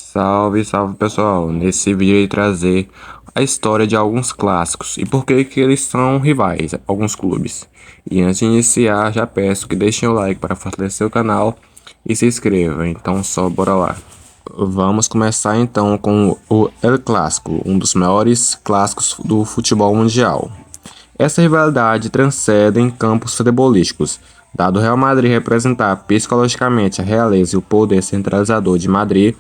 Salve, salve pessoal! Nesse vídeo eu irei trazer a história de alguns clássicos e por que eles são rivais, alguns clubes. E antes de iniciar, já peço que deixem o like para fortalecer o canal e se inscreva, então só bora lá. Vamos começar então com o El Clássico, um dos maiores clássicos do futebol mundial. Essa rivalidade transcende em campos futebolísticos, dado o Real Madrid representar psicologicamente a realeza e o poder centralizador de Madrid,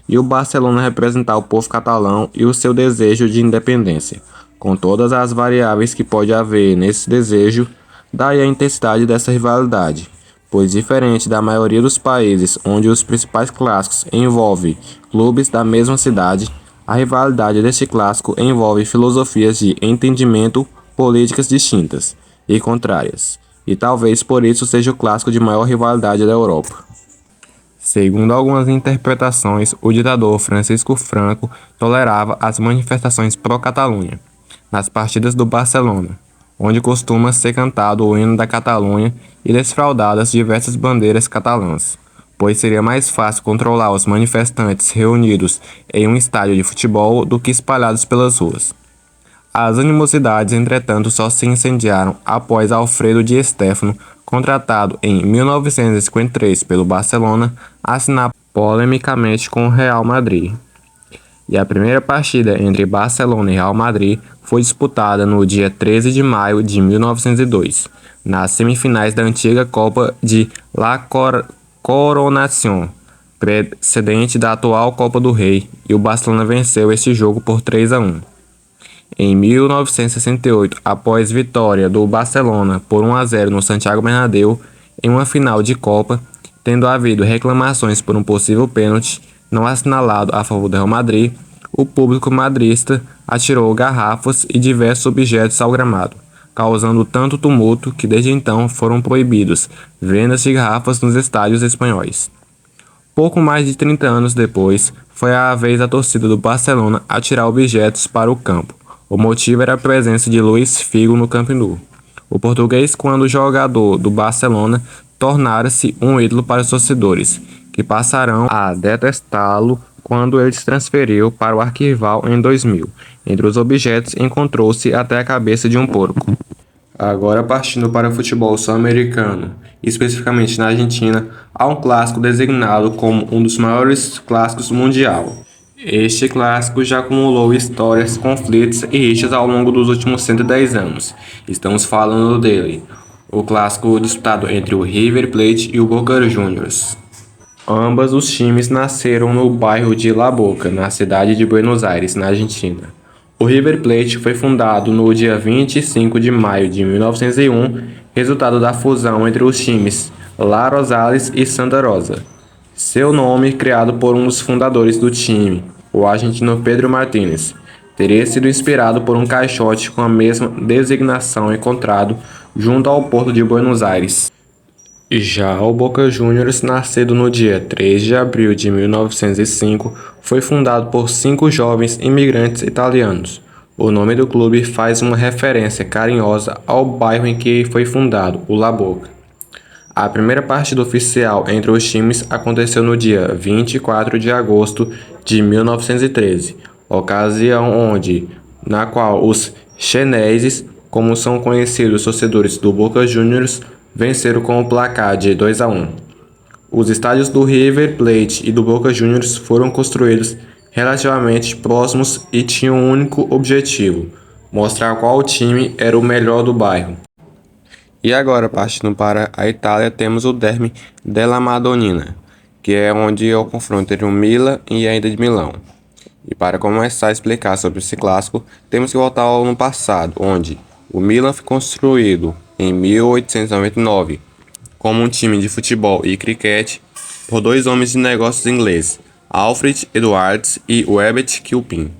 e o Barcelona representar o povo catalão e o seu desejo de independência, com todas as variáveis que pode haver nesse desejo, daí a intensidade dessa rivalidade, pois diferente da maioria dos países onde os principais clássicos envolvem clubes da mesma cidade, a rivalidade deste clássico envolve filosofias de entendimento políticas distintas e contrárias, e talvez por isso seja o clássico de maior rivalidade da Europa. Segundo algumas interpretações, o ditador Francisco Franco tolerava as manifestações pró-Catalunha nas partidas do Barcelona, onde costuma ser cantado o hino da Catalunha e desfraldadas diversas bandeiras catalãs, pois seria mais fácil controlar os manifestantes reunidos em um estádio de futebol do que espalhados pelas ruas. As animosidades, entretanto, só se incendiaram após Alfredo Di Stéfano, contratado em 1953 pelo Barcelona, assinar polemicamente com o Real Madrid. E a primeira partida entre Barcelona e Real Madrid foi disputada no dia 13 de maio de 1902, nas semifinais da antiga Copa de la Coronación, precedente da atual Copa do Rei, e o Barcelona venceu este jogo por 3-1. Em 1968, após vitória do Barcelona por 1-0 no Santiago Bernabéu em uma final de Copa, tendo havido reclamações por um possível pênalti não assinalado a favor do Real Madrid, o público madrista atirou garrafas e diversos objetos ao gramado, causando tanto tumulto que desde então foram proibidos vendas de garrafas nos estádios espanhóis. Pouco mais de 30 anos depois, foi a vez da torcida do Barcelona atirar objetos para o campo. O motivo era a presença de Luís Figo no Camp Nou. O português, quando jogador do Barcelona, tornara-se um ídolo para os torcedores, que passarão a detestá-lo quando ele se transferiu para o arquival em 2000. Entre os objetos encontrou-se até a cabeça de um porco. Agora partindo para o futebol sul-americano, especificamente na Argentina, há um clássico designado como um dos maiores clássicos mundial. Este clássico já acumulou histórias, conflitos e rixas ao longo dos últimos 110 anos. Estamos falando dele, o clássico disputado entre o River Plate e o Boca Juniors. Ambos os times nasceram no bairro de La Boca, na cidade de Buenos Aires, na Argentina. O River Plate foi fundado no dia 25 de maio de 1901, resultado da fusão entre os times La Rosales e Santa Rosa. Seu nome, criado por um dos fundadores do time, o argentino Pedro Martínez, teria sido inspirado por um caixote com a mesma designação encontrado junto ao porto de Buenos Aires. Já o Boca Juniors, nascido no dia 3 de abril de 1905, foi fundado por 5 jovens imigrantes italianos. O nome do clube faz uma referência carinhosa ao bairro em que foi fundado, o La Boca. A primeira partida oficial entre os times aconteceu no dia 24 de agosto de 1913, ocasião na qual os chineses, como são conhecidos os torcedores do Boca Juniors, venceram com o placar de 2-1. Os estádios do River Plate e do Boca Juniors foram construídos relativamente próximos e tinham um único objetivo: mostrar qual time era o melhor do bairro. E agora, partindo para a Itália, temos o Derby della Madonnina, que é onde é o confronto entre o Milan e a Inter de Milão. E para começar a explicar sobre esse clássico, temos que voltar ao ano passado, onde o Milan foi construído em 1899 como um time de futebol e criquete por 2 homens de negócios ingleses, Alfred Edwards e Herbert Kilpin.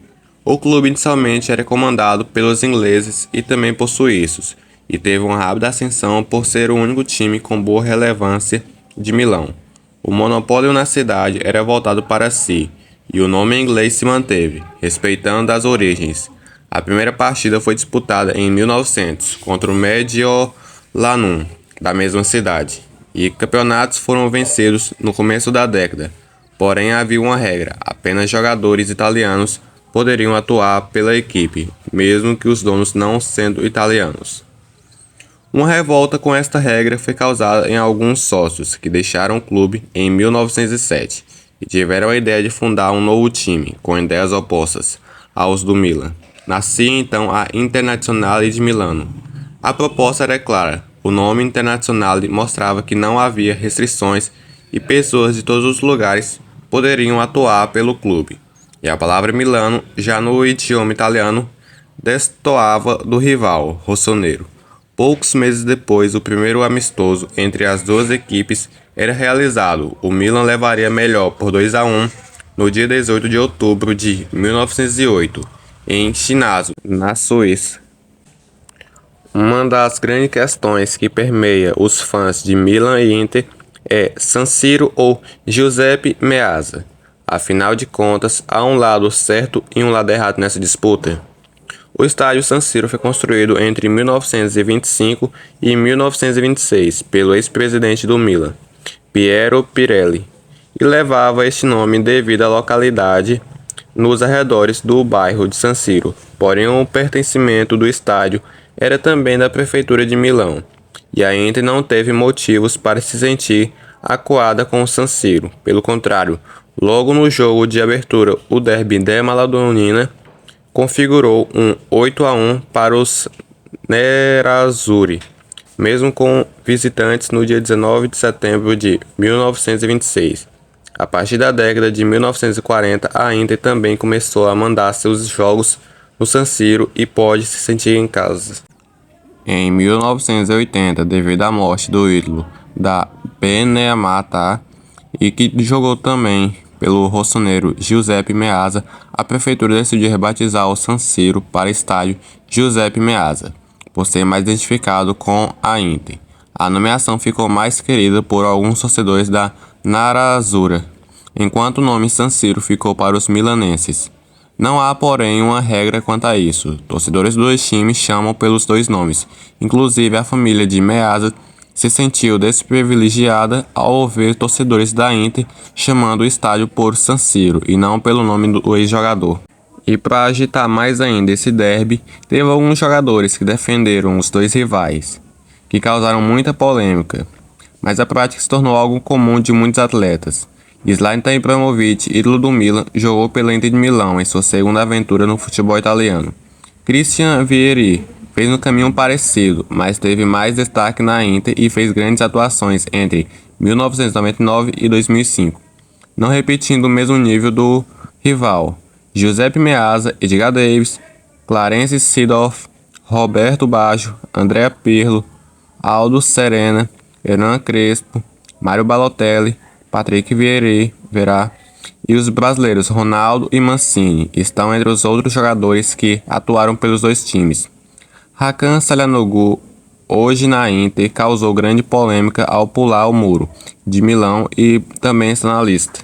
O clube inicialmente era comandado pelos ingleses e também por suíços, e teve uma rápida ascensão por ser o único time com boa relevância de Milão. O monopólio na cidade era voltado para si, e o nome em inglês se manteve, respeitando as origens. A primeira partida foi disputada em 1900 contra o Mediolanum, da mesma cidade, e campeonatos foram vencidos no começo da década. Porém, havia uma regra: apenas jogadores italianos poderiam atuar pela equipe, mesmo que os donos não sendo italianos. Uma revolta com esta regra foi causada em alguns sócios que deixaram o clube em 1907 e tiveram a ideia de fundar um novo time com ideias opostas aos do Milan. Nascia então a Internazionale de Milano. A proposta era clara: o nome Internazionale mostrava que não havia restrições e pessoas de todos os lugares poderiam atuar pelo clube. E a palavra Milano, já no idioma italiano, destoava do rival, Rossonero. Poucos meses depois, o primeiro amistoso entre as duas equipes era realizado. O Milan levaria melhor por 2-1 no dia 18 de outubro de 1908, em Chinazo, na Suíça. Uma das grandes questões que permeia os fãs de Milan e Inter é San Siro ou Giuseppe Meazza. Afinal de contas, há um lado certo e um lado errado nessa disputa. O estádio San Siro foi construído entre 1925 e 1926 pelo ex-presidente do Milan, Piero Pirelli, e levava este nome devido à localidade nos arredores do bairro de San Siro. Porém, o pertencimento do estádio era também da prefeitura de Milão, e a Inter não teve motivos para se sentir acuada com o San Siro. Pelo contrário, logo no jogo de abertura, o Derby della Madonnina configurou um 8-1 para os Nerazzurri, mesmo com visitantes no dia 19 de setembro de 1926. A partir da década de 1940, a Inter também começou a mandar seus jogos no San Siro e pode se sentir em casa. Em 1980, devido à morte do ídolo da Benemata e que jogou também pelo rossonero Giuseppe Meazza, a prefeitura decidiu rebatizar o San Siro para estádio Giuseppe Meazza, por ser mais identificado com a Inter. A nomeação ficou mais querida por alguns torcedores da Nerazzurra, enquanto o nome San Siro ficou para os milanenses. Não há, porém, uma regra quanto a isso. Torcedores dos dois times chamam pelos dois nomes. Inclusive, a família de Meazza se sentiu desprivilegiada ao ver torcedores da Inter chamando o estádio por San Siro e não pelo nome do ex-jogador. E para agitar mais ainda esse derby, teve alguns jogadores que defenderam os dois rivais, que causaram muita polêmica, mas a prática se tornou algo comum de muitos atletas. Zlatan Ibrahimovic, ídolo do Milan, jogou pela Inter de Milão em sua segunda aventura no futebol italiano. Christian Vieri fez um caminho parecido, mas teve mais destaque na Inter e fez grandes atuações entre 1999 e 2005, não repetindo o mesmo nível do rival. Giuseppe Meazza, Edgar Davids, Clarence Seedorf, Roberto Baggio, Andrea Pirlo, Aldo Serena, Hernan Crespo, Mário Balotelli, Patrick Vieira e os brasileiros Ronaldo e Mancini estão entre os outros jogadores que atuaram pelos dois times. Hakan Çalhanoğlu, hoje na Inter, causou grande polêmica ao pular o muro de Milão e também está na lista.